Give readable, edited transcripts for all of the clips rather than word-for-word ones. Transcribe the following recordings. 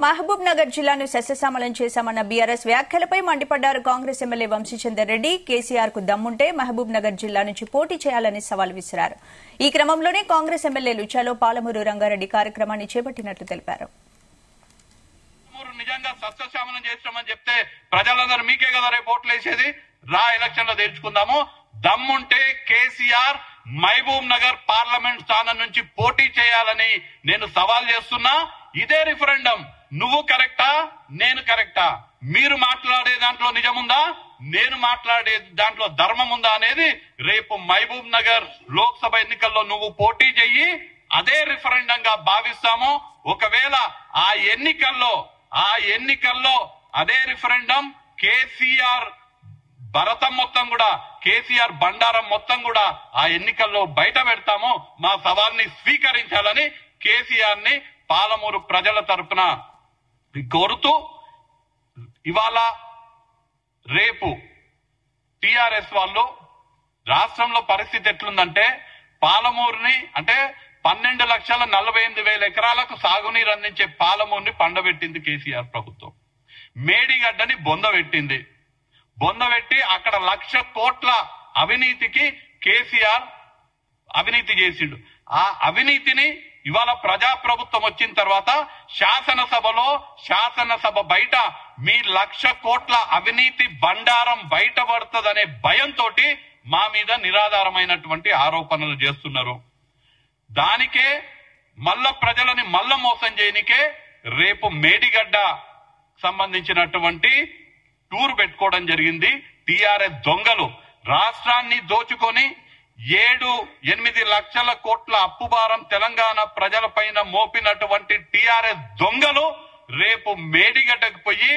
మహబూబ్ నగర్ జిల్లాను సస్యశ్యామలం చేశామన్న బీఆర్ఎస్ వ్యాఖ్యలపై మండిపడ్డారు కాంగ్రెస్ ఎమ్మెల్యే వంశీచందర్ రెడ్డి. కేసీఆర్ కు దమ్ముంటే మహబూబ్ నగర్ జిల్లా నుంచి పోటీ చేయాలని సవాల్ విసిరారు. ఈ క్రమంలోనే కాంగ్రెస్ ఎమ్మెల్యేలు చలో పాలమూరు రంగారెడ్డి కార్యక్రమాన్ని చేపట్టినట్లు తెలిపారు. నిజంగా సస్యశ్యామలం చేస్తామని చెప్తే ప్రజలందరూ మీకే కదా రేపు ఓట్లు వేసేది. రా ఎలక్షన్ లో తెలుసుకుందాము. దమ్ముంటే కేసీఆర్ మహబూబ్ నగర్ పార్లమెంట్ స్థానం నుంచి పోటీ చేయాలని నేను సవాల్ చేస్తున్నా. ఇదే రిఫరెండం. నువ్వు కరెక్టా, నేను కరెక్టా, మీరు మాట్లాడే దాంట్లో నిజముందా, నేను మాట్లాడే దాంట్లో ధర్మం ఉందా అనేది రేపు మహబూబ్ నగర్ లోక్సభ ఎన్నికల్లో నువ్వు పోటీ చెయ్యి. అదే రిఫరెండంగా భావిస్తాము. ఒకవేళ ఆ ఎన్నికల్లో అదే రిఫరెండం కేసీఆర్ భరతం మొత్తం కూడా, కేసీఆర్ బండారం మొత్తం కూడా ఆ ఎన్నికల్లో బయట పెడతాము. మా సవాల్ని స్వీకరించాలని కేసీఆర్ ని పాలమూరు ప్రజల తరపున కోరుతూ, ఇవాళ రేపు టిఆర్ఎస్ వాళ్ళు రాష్ట్రంలో పరిస్థితి ఎట్లుందంటే, పాలమూరుని అంటే 12,48,000 ఎకరాలకు సాగునీరు అందించే పాలమూరుని పండబెట్టింది కేసీఆర్ ప్రభుత్వం. మేడిగడ్డని బొందబెట్టి అక్కడ 1,00,000 కోట్ల అవినీతికి కేసీఆర్ అవినీతి చేసిండు. ఆ అవినీతిని ఇవాళ ప్రజాప్రభుత్వం వచ్చిన తర్వాత శాసనసభ బయట మీ 1,00,000 కోట్ల అవినీతి బండారం బయటపడుతుందనే భయంతో మా మీద నిరాధారమైనటువంటి ఆరోపణలు చేస్తున్నారు. దానికే ప్రజలని మోసం చేయనికే రేపు మేడిగడ్డ సంబంధించినటువంటి టూర్ పెట్టుకోవడం జరిగింది. టిఆర్ఎస్ దొంగలు రాష్ట్రాన్ని దోచుకొని 7-8 లక్షల కోట్ల అప్పుభారం తెలంగాణ ప్రజల పైన మోపినటువంటి టిఆర్ఎస్ దొంగలు రేపు మేడిగడ్డకు పోయి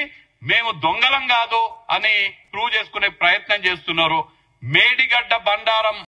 మేము దొంగలం కాదు అని ప్రూవ్ చేసుకునే ప్రయత్నం చేస్తున్నారు. మేడిగడ్డ బండారం